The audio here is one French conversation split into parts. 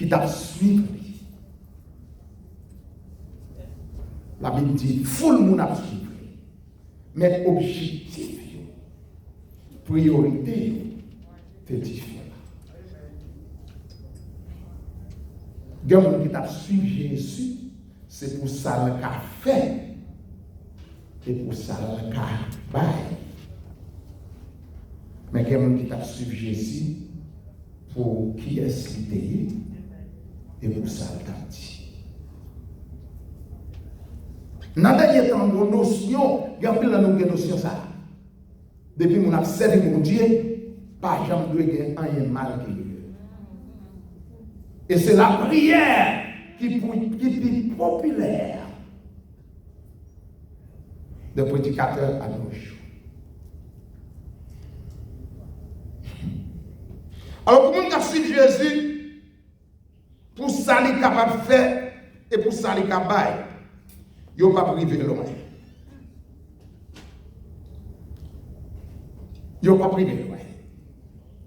qui t'a suivi. La Bible dit, full moun a suivi. Mais objectif, priorité, c'est différent. Il y a des gens qui t'a suivi Jésus, c'est pour ça le qu'a fait et pour ça le qu'a bail. Mais il y a des gens qui t'a suivi Jésus pour qui est-ce qu'il était et pour ça le qu'a dit. Dans le dernier temps, nos notions, il y a plein de notions ça. Depuis qu'on a servi mon Dieu, pas jamais de rien mal qui lui. Et c'est la prière qui est populaire de prédicateur à nos jours. Alors, pour nous qui suivre Jésus, pour ça, il est capable de faire et pour ça, il est capable de faire. Il ne va pas priver loin. Il ne va pas priver loin.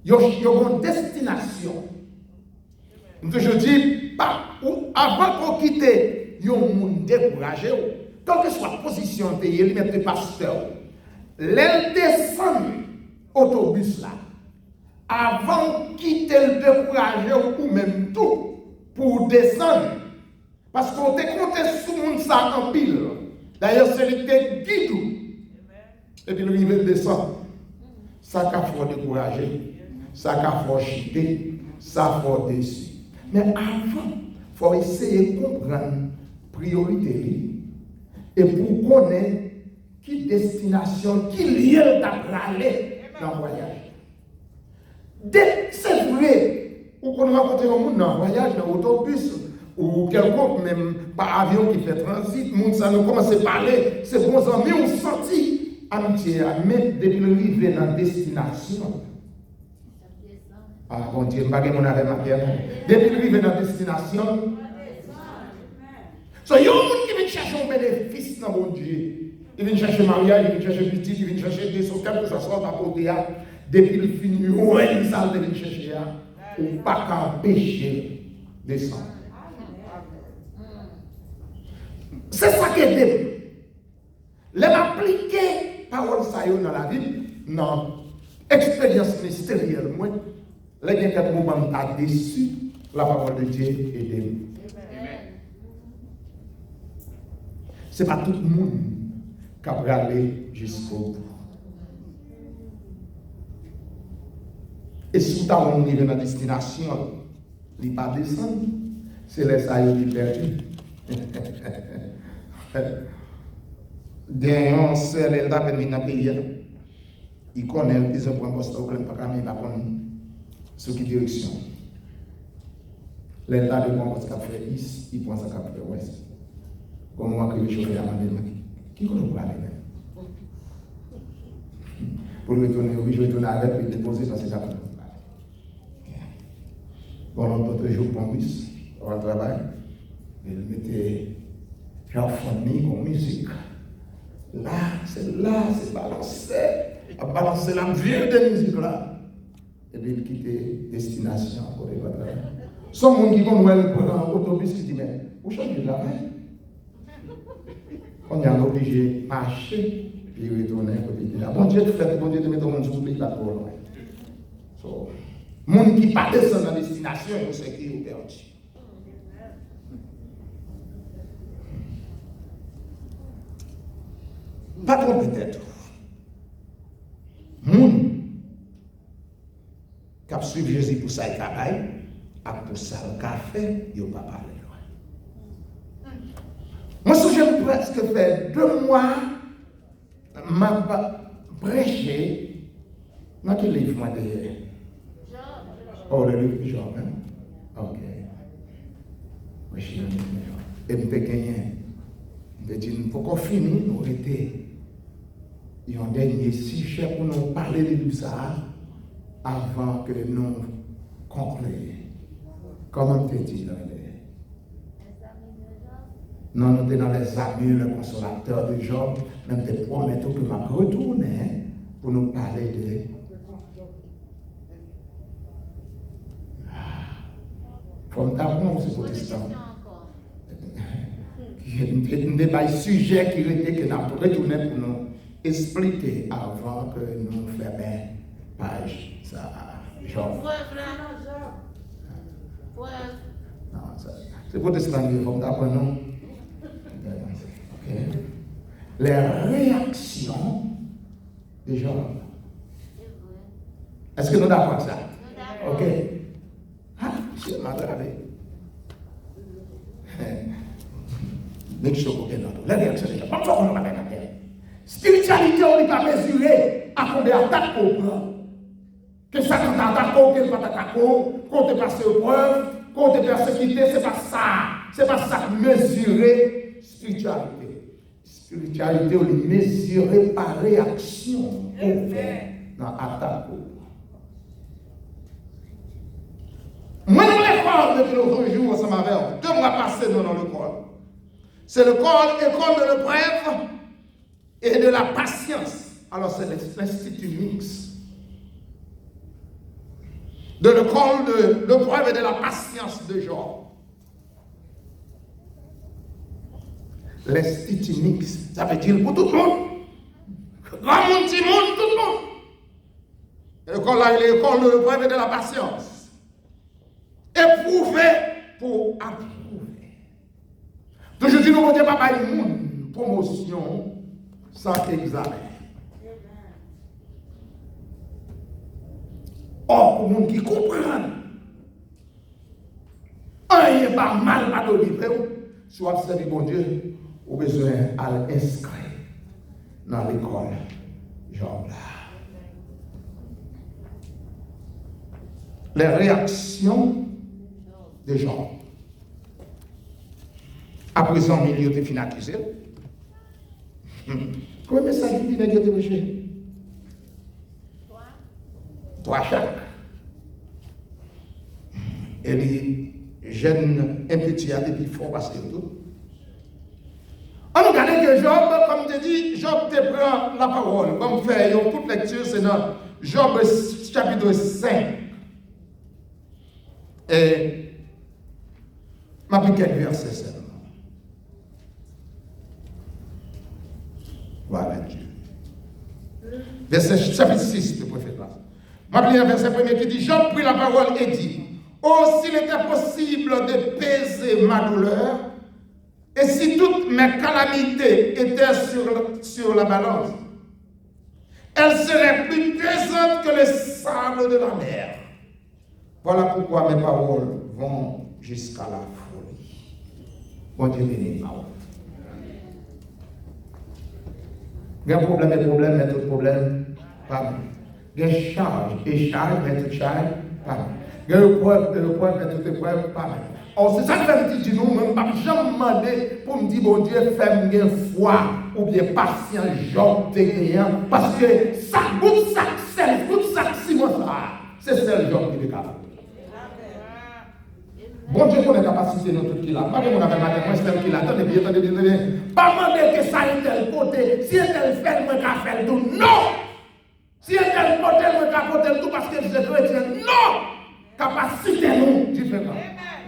Il y a une destination. Je dis, avant qu'on quitte, il y a un monde découragé. Quelle que soit la position de pays, il met des pasteurs. L'aile descend autobus là. Avant de quitter le découragé ou même tout, pour descendre. Parce qu'on te compté sur le monde ça en pile. D'ailleurs, c'est le guide. Et puis le rivière descend. Ça qu'a fait décourager. Ça qu'a fait chiter. Ça fait déçu. Mais avant, il faut essayer de comprendre la priorité. Et pour connaître qui destination, qui lieu d'aller dans le voyage. C'est vrai, ou qu'on rencontre un monde dans le voyage, dans l'autobus, ou quelconque, même par avion qui fait transit, le monde, ça nous commence à parler, c'est bons amis, on sentit amitié, mais depuis le arrivé dans la destination. Ah, bon Dieu, je ne sais pas mon arrêt maternel. Depuis le arrivé dans la destination. So, il y a un monde qui vient chercher un bénéfice dans mon Dieu. Il vient chercher mariage, il vient chercher petit, il vient chercher des choses, quelque chose soit à côté. Depuis le fini, ouais, il s'en vient chercher. Ou pas qu'à pécher descendre. C'est ça qui est débat. L'appliquer parole ça dans la vie, non. Expérience ministérielle, moi, les gens qui ont déçu, la parole de Dieu est débat. Ce n'est pas tout le monde qui va aller jusqu'au bout. Et si tu arrives dans la destination, il ne va pas descendre, c'est les aïeux qui perdus. D'un seul, elle a permis dans le pays. Il connaît, ils ont pris un poste au club, il va prendre ce qui direction. L'État de mon poste qui a fait East, il prend ça qui a fait Ouest. Comme moi, que je suis à Mandela, qui connaît pour aller? Pour retourner, oui, je vais retourner avec et déposer dans ces cas-là. Bon, l'autre jour, pour un bus, on va travailler. Il mettait l'enfant-né comme musique. Là, c'est balancé. À balancer la vieille de musique là. Et puis il quitte destination pour les travailler. Son monde qui connaît prend l'autobus qui dit, mais où changez de la main? On est obligé de marcher, puis retourner. Bon Dieu, bon Dieu, de mettre mon sous pas trop loin. So, monde qui pas descend dans la destination, il sait qu'il est perdu. Pas trop peut-être. Monde qui a suivi Jésus pour ça et travail, et pour ça le café, il n'a pas parlé loin. Moi, si j'ai presque fait 2 mois, m'a prêché, dans quel livre moi derrière? Oh, le livre de Jean, hein? Ok. Oui, je suis dans le livre de Jean. Et je peux gagner. Je dis, pour qu'on finisse, nous étions. Il y a un dernier sujet pour nous parler de tout ça avant que nous concluions. Comment te dit là? Non, nous sommes dans les amis, le consolateur de Job, même des promettons que m'a retourné pour nous parler de. faut m'apprendre ces protestants. Un débat sujet qui était que nous avons retourné pour nous expliquer avant que nous fermions page. Ça, genre. Non, c'est protestant qui faut m'apprendre. Ok. Les réactions des gens. Est-ce que nous sommes d'accord avec ça? Ok. Ah, c'est mal gravé. Mais je suis la réaction des gens. Pas qu'on nous va faire. Spiritualité, on n'est pas mesuré à combien d'attaques qu'on prend. Que ça, quand t'attaques, qu'on pas t'attaquer, qu'on te passe aux preuves, qu'on te persécuté, c'est pas ça. C'est pas ça mesurer spiritualité. Spiritualité, on est mesuré par réaction qu'on fait dans l'attaque. Moi, dans l'école depuis l'autre jour, ensemble avec vous, 2 mois passés dans l'école. C'est l'école de l'épreuve et de la patience. Alors, c'est l'Institut mix. De l'école de l'épreuve et de la patience de Job. L'Institut mix, ça veut dire pour tout le monde. Grand monde, petit monde, tout le monde. L'école là, il est l'école de l'épreuve et de la patience. Éprouver pour approuver. Donc je dis, nous ne pouvons pas faire une promotion sans examen. Or, pour les gens qui comprennent, il n'y a pas mal à délivrer. Soit c'est bon Dieu, ou besoin à l'inscrire dans l'école. Genre là. Les réactions des gens. À présent, il y a des financés. Combien de messages qui viennent de péché? 3 chaque. Et les jeunes, un petit à depuis fort passer tout. On regarde que Job, comme tu dis, Job te prend la parole. Comme fait, toute lecture, c'est dans Job chapitre 5. Et ma piquette verset seulement. Voilà Dieu. Verset chapitre 6, je préfère pas. Ma piquette verset 1 qui dit, Job prit la parole et dit, oh, s'il était possible de peser ma douleur, et si toutes mes calamités étaient sur la balance, elles seraient plus pesantes que le sable de la mer. Voilà pourquoi mes paroles vont jusqu'à la folie. Bon Dieu bénit ma parole. Il y a un problème, mais tout problème, pas mal. Il y a une charge, mais toute charge, pas mal. Il y a une épreuve, mais toute épreuve, pas mal. Or, c'est ça que je me dis, nous, je ne vais jamais demander pour me dire, bon Dieu, fais-moi foi ou bien patient, Job, dégagnant, parce que ça goûte, ça sel, goûte, ça Simon, c'est celle Job qui est capable. Bon Dieu connaît la capacité de tout qui là. Pas que mon avait matin, moi c'est qui là. Attendez bien, attendez bien. Pas demander que ça ait tel côté. Si elle fait, moi qu'à faire tout. Non! Si elle tel côté, moi qu'à faire tout parce que je suis chrétien. Non! Capacité nous différentes.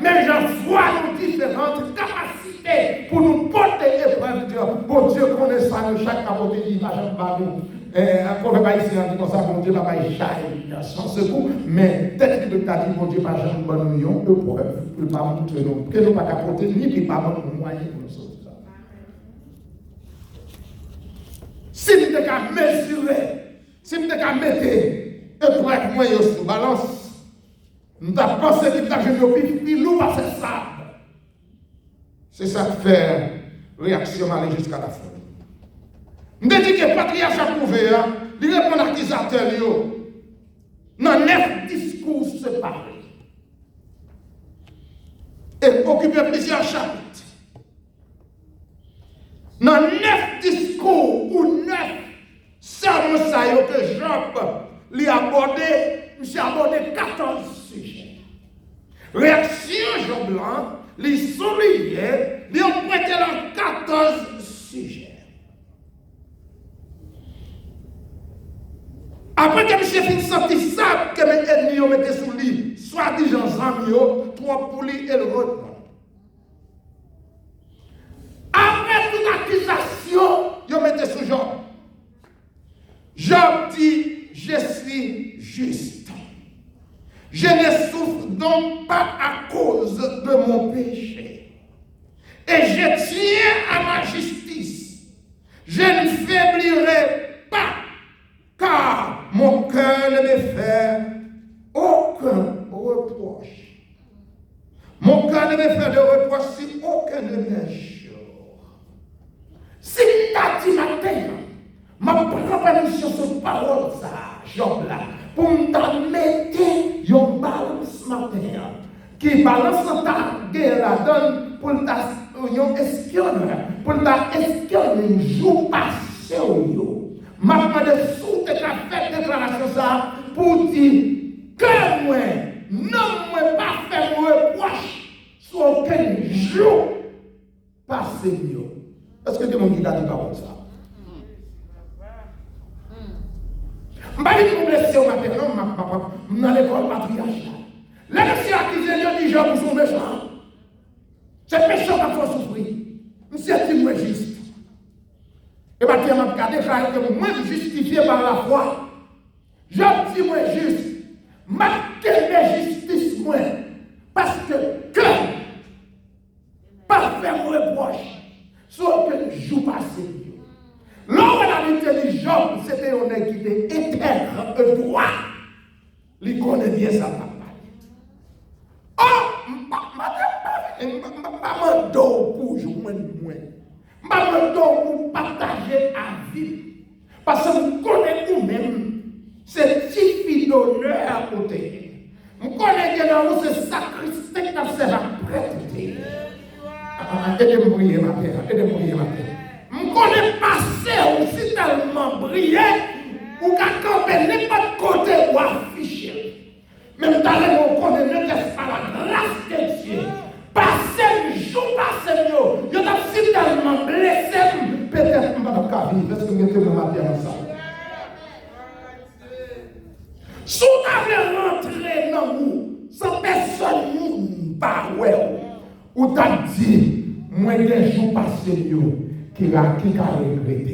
Mais j'en vois nous différentes capacités pour nous porter l'épreuve. Bon Dieu connaît ça, nous chaque capote dit, va jamais pas nous. Un prophète haïtien dit comme ça, bon Dieu va pas échapper sans secours, mais peut-être que t'as dit, bon Dieu va jamais pas nous une épreuve, pour pas montrer nous, que nous pas capoter, ni puis pas nous moyen pour nous sortir. Si nous t'es qu'à mesurer, si nous t'es qu'à mettre épreuve moyen sous balance, nous t'as pensé que t'as jeune au puis nous va faire ça. C'est ça qui fait réaction aller jusqu'à la folie. Je dis que le patriarche a prouvé, il répond à l'accusateur, dans 9 discours séparés. Et occuper plusieurs chapitres. Dans 9 discours ou 9 sermons que Job lui a abordé, il a abordé 14 sujets. Réaction Job blanc, lui soulignait, lui a prêté dans 14 sujets. Après que M. fin senti ça, que mes ennemis ont mis soi-disant amis, trop pour lui et le reprend. Après toute accusation, il mettait sous Job. Job dit, je suis juste. Je ne souffre donc pas à cause de mon péché. Et je tiens à ma justice. Je ne faiblirai pas, car mon cœur ne me fait aucun reproche. Mon cœur ne me fait de reproche si aucun de mes jours. Si t'as dit matin, ma propre mission sur parole, ça, Job là, pour me mettre une balance matin, qui balance ta guerre la donne pour ta espionner, pour ta espionner un jour passé au yo. Ma demande sous tes fait déclaration ça pour dire que moi, non, moi pas faire reproche sur aucun jour passé yo. Est-ce que tu m'as dit la parole ça? Je ne vais pas vous blesser au matin, non, dans l'école patriarcale. Là, monsieur accusé, il dit Job pour son méchant. C'est méchant qui a souffrir. Monsieur dit moi juste. Et bien, je vais déclarer que moi justifié par la foi. Job dit moi juste. Marquez mes justices moi. Parce que pas faire reproche. Sauf que le jour passé. L'homme a l'intelligence, c'était un homme qui était intègre, un droit. Il connaît bien sa papa. Oh, je ne m'en pour jouer moins. Je ne pour partager la vie. Parce que je connais vous-même, c'est type d'honneur à côté. Je connais que vous, c'est sacristique dans ces prêtres. Aidez-moi à prier, ma père. Aidez-moi à prier, ma père. Je connais passé aussi tellement brillé ou qu'à camper n'importe côté ou afficher. Même dans les mots qu'on ne laisse pas la grâce de Dieu. Passé le jour, passé mieux. Je suis tellement blessé, peut-être que je ne vais pas vivre. Est-ce que vous mettez ma pierre dans ça? Si vous avez rentré dans vous, sans personne ne pas ou t'as dit, moi, des jours passés mieux. Qui a regretté.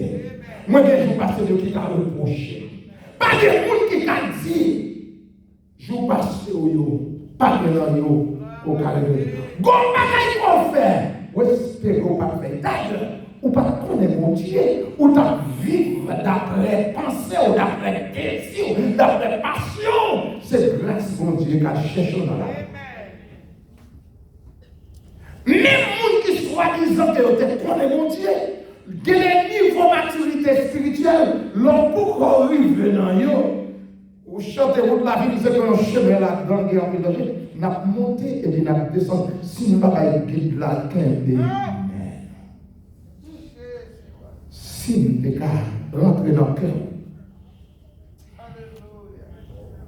Moi, des jours passés, qui a reproché. Pas de monde qui a dit, jour passé, pas de l'anneau, au carré. Gon bagaille qu'on fait, ou espérer qu'on pas faire. D'ailleurs, ou pas connaître mon Dieu, ou t'as vivre d'après pensée, ou d'après désir, ou d'après passion. C'est grâce mon Dieu qui a cherché dans la vie. Même gens qui soi-disant que vous connaissez mon Dieu, il y a des niveaux de maturité spirituelle, l'on peut arriver dans eux. Vous chantez votre la vie, vous êtes dans le chemin là-dedans, qui est en train de n'a monté et puis n'a descendu. Si nous n'avons pas guide là, qu'un si nous devons rentrer dans le cœur,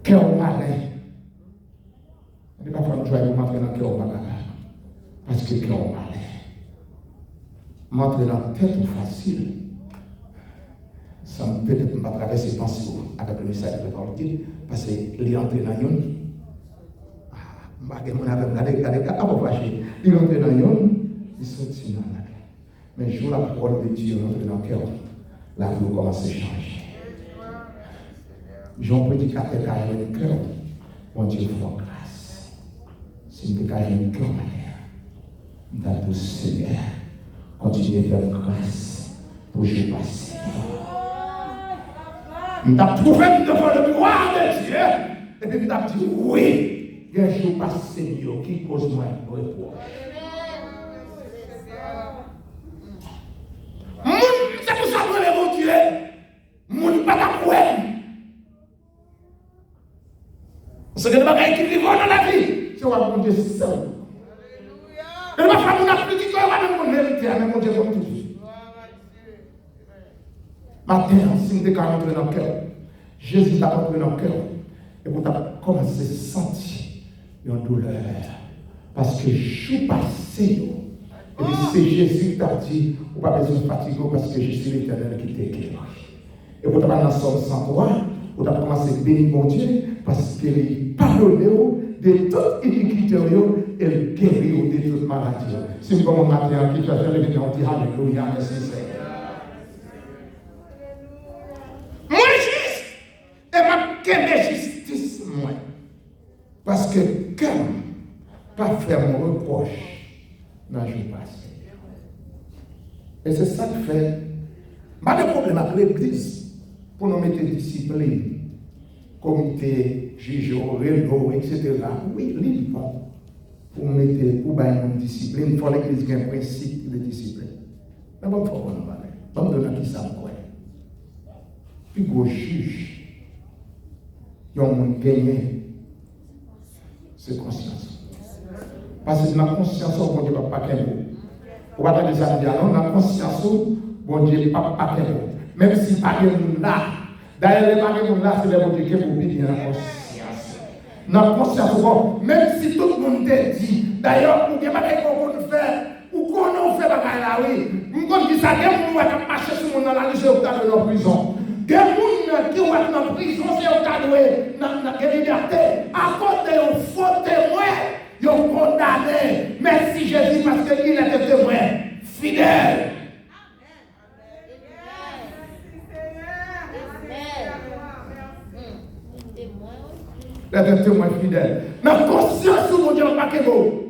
cœur malin, on ne peut pas faire une joie pour rentrer dans le cœur malin. Parce que cœur malin. M'entrer dans la tête facile. Ça peut-être pas traverser les pensées avec le message de la parole. Parce qu'il est entré dans yon. Je vais il est entré dans yon, il sortit dans la tête. Mais jour la parole de Dieu rentre dans le cœur, la vie commence à changer. Jean prédicateur qui a un cœur, mon Dieu vous rend grâce. Si nous avons un cœur malin, dans tout Seigneur, continuez à faire grâce pour jouer passer. Nous avons trouvé devant le miroir de Dieu, et puis nous avons dit oui, il y a un jour passé qui cause moi un reproche. C'est pour ça que mon Dieu, mon pas d'accord. Parce que nous avons qui vivent dans la vie, c'est mon Dieu seul. Et ma femme n'a plus dit qu'on va même mon héritier, mais mon Dieu comme tout. Matin, si nous sommes rentrés dans le cœur, Jésus t'a rentré dans le cœur, et vous avez commencé à sentir une douleur. Parce que je suis passé, et c'est Jésus qui t'a dit, vous n'avez pas besoin de fatiguer parce que je suis l'Éternel qui t'éclaire. Et vous avez dans Somme 103, vous avez commencé à bénir mon Dieu, parce qu'il pardonne de toute iniquité et il guérit de toute maladie. Si vous avez un matin qui fait faire le on dit Alléluia, merci Seigneur. Moi juste, et ma quelle justice, moi. Parce que quand pas faire mon reproche dans le jour passé. Et c'est ça qui fait. Pas de problème avec l'église pour nous mettre discipline, comité, juge, réseau, etc. Oui, libre pour mettre pour une discipline. Il faut que l'église ait un principe de discipline. Mais bon, il faut qu'on en parle. Bon, de qui ça me croit. Puis, gros juge, ils ont gagné cette conscience. Parce que dans la conscience, on ne dit pas qu'un mot. On va pas dire ça, non, dans la conscience, bon Dieu, pas qu'un mot. Même si pas de monde là, d'ailleurs, les pas de monde là, c'est le bon Dieu qui vous dit dans la conscience. Dans la conscience, même si tout le monde te dit, d'ailleurs, pour bien pas qu'on faire, ou qu'on fait bagaille là, oui. On dit ça, des gens qui vont marcher sur mon dans la rue, c'est au cas de leur prison. Des gens qui vont être dans la prison, c'est au cas de la liberté. À cause de faux témoins, ils ont condamné. Merci Jésus parce qu'il est un témoin fidèle. Il est un témoin fidèle. Mais conscience où mon Dieu n'a pas que vous.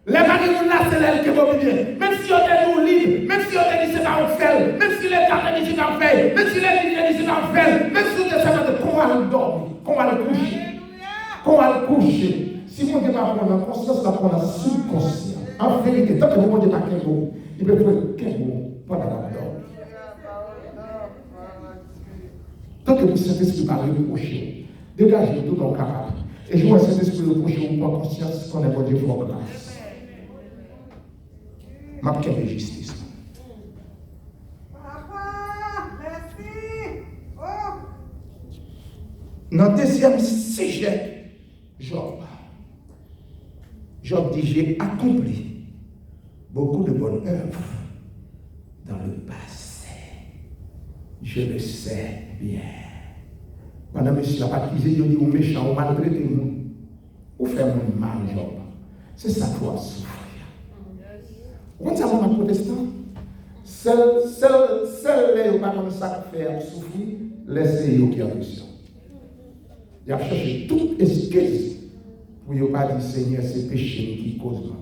Les gens là, c'est l'aile que vous vivez. Même si on est nous libre, même si on est dit c'est pas on fait, même si les cartes disent c'est pas on fait, même si les disent c'est pas on fait, même si on est ça de qu'on va le dormir, qu'on va le coucher. Qu'on va le coucher. Si mon Dieu n'a pas la conscience, la prendre la subconscience. En vérité, tant que mon Dieu n'a pas qu'un mot, il peut faire qu'un mot pendant la dormir. Tant que le Saint-Esprit va reprocher, dégagez tout dans le capable. Et je vois le Saint-Esprit reprocher ou pas conscience qu'on est bon Dieu pour grâce. Ma quelle de justice. Papa, merci. Oh. Notre deuxième sujet, Job. Job dit, j'ai accompli beaucoup de bonnes œuvres dans le passé. Je le sais bien. Pendant que monsieur n'a pas accusé, il dit, ou méchant, ou maltraité, ou fait mon mal, Job. C'est ça qu'il faut souffrir. Quand ça va dans le protestant, seul les gens qui faire souffrir, laissez-les qui ont question. Il a cherché toute excuse pour ne pas dire Seigneur, c'est péché qui cause mal.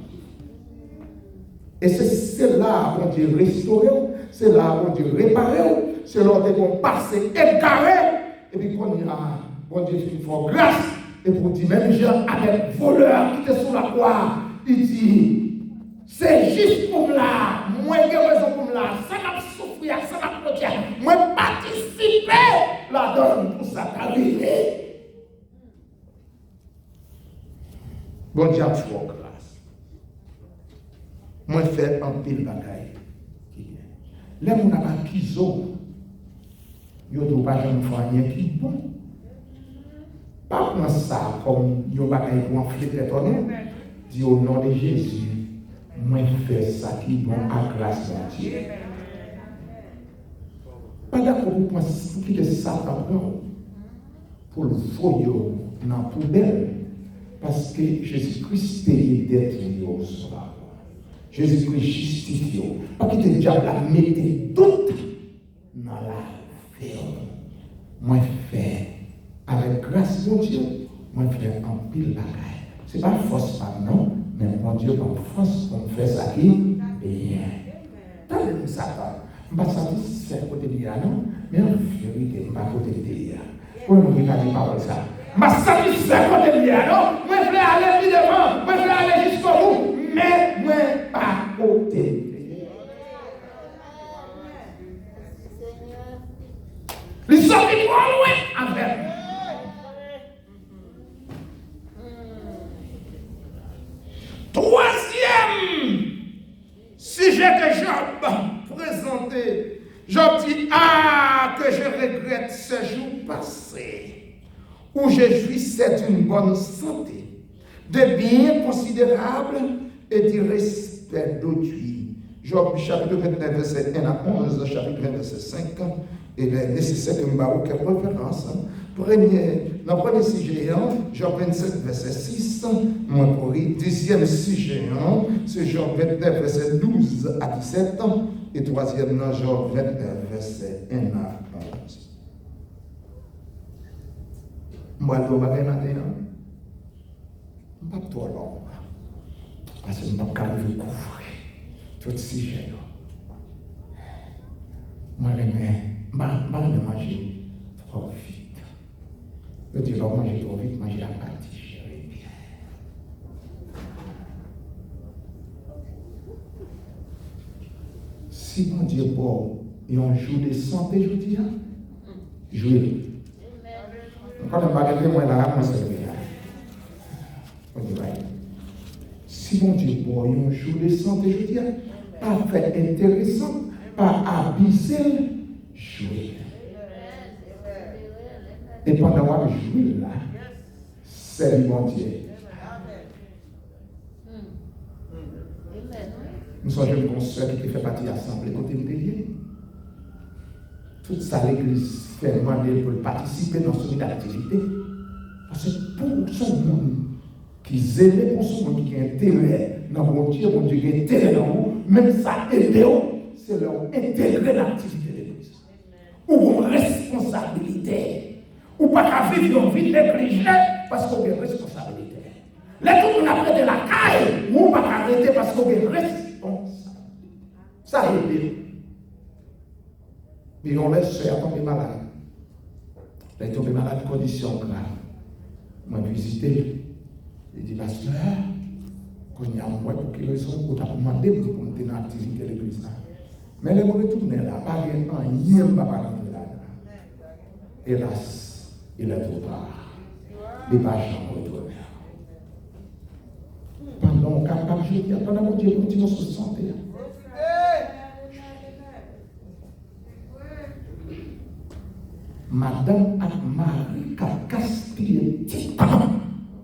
Et c'est là qu'on Dieu restaurer, c'est là qu'on Dieu réparer, c'est là qu'on passe égaré, et puis qu'on dit, ah, bon Dieu, il faut grâce, et pour dire, même Jean avec voleur qui était sous la croix, il dit, c'est juste pour là, moi j'ai raison pour là, ça m'a souffert, ça m'a protégé, moi participer la donne pour ça arriver. Bon Dieu a fait grâce. Moi fait un pile bagaille. Les gens qui accusé, ils ne pas jamais faire rien qui est bon. Pas comme ça, comme ils ont enflé tête honnête. Dis au nom de Jésus, moi fais ça qui est bon à grâce de Dieu. Pas d'accord pour quitter Satan pour le foyer dans la poubelle. Parce que Jésus-Christ payé d'être sur la croix. Jésus-Christ justifie. Parce que le diable a mis doute dans la vie. Moi, fais avec grâce de Dieu, moi, fais un pile bagaille. Ce n'est pas force, non, mais mon Dieu, par force, on fait ça qui est bien. Tant que ça va, je ne suis pas satisfait côté de l'IA, non, mais en vérité, je ne suis pas côté de l'IA. Pour nous dire pas ça. Ma satisfait côté de l'IA, non, moi, je voulais aller plus devant, moi, je voulais aller jusqu'au bout, mais moi, pas côté de l'IA. Les hommes qui vont loin avec moi. Troisième sujet que Job présentait. Job dit, ah, que je regrette ce jour passé, où je jouissais d'une bonne santé, de biens considérables et du respect d'autrui. Job chapitre 29, verset 1 à 11, chapitre 1, verset 5, il est nécessaire que nous ayons quelques références Dans le premier sujet, Jean 27, verset 6, moi corrige. Deuxième sujet, c'est Jean 29, verset 12 à 17. Et troisième, Jean 29, verset 1 à 11. Moi, je vais matin, pas trop long. Parce que je ne peux pas couvrir tout ce sujet. Moi, je vais manger trop vite. Je dis, manger trop vite, manger la partie, chérie. Si mon Dieu, bon, il y a un jour de santé, je dis, jouez. Quand on va regarder, moi, là, moi, c'est bien. On dit, si mon Dieu, bon, il y a un jour de santé, je dis, pas fait intéressant, pas abuser, jouer. Et pendant qu'on joue là, c'est mon Dieu. Nous sommes jeunes consoeurs qui fait partie de l'Assemblée côté de tout ça, l'Église fait demander pour participer dans son activité. Parce que pour son monde qui zèle, pour son monde qui a intérêt dans mon Dieu qui a intérêt dans vous, même ça aide, c'est leur intégrer l'activité de l'Église. Ou une responsabilité. Ou pas qu'à vivre une vie négligée parce qu'on a une responsabilité. Les tout le monde a prêté la caille, ou pas qu'à arrêter parce qu'on a une responsabilité. Ça aide. Mais on laisse faire tomber malade. Il est tombé malade, condition grave. Moi, visité. Il dit, pasteur, quand il y a un mois pour qu'il raison, on t'a demandé pour qu'on ait une activité de l'église. Mais les mauvais tournés là, pas rien, il n'y a pas de là. Hélas, il est trop tard. Il n'est pas jamais retourné. Pendant 4 jours, pendant mon Dieu, continue à se sentir. Madame Anne-Marie qui a gaspillé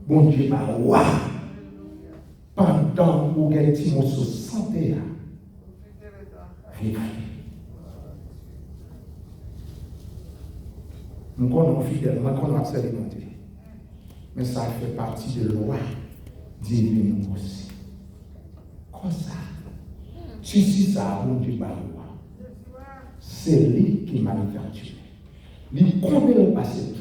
bon Dieu, pendant où elle dit mon santé, nous connaissons fidèle, nous connaissons absolument. Mais ça fait partie de la loi divine aussi. Comme ça, si ça, bon Dieu, c'est lui qui manufacture. Il connaît le passé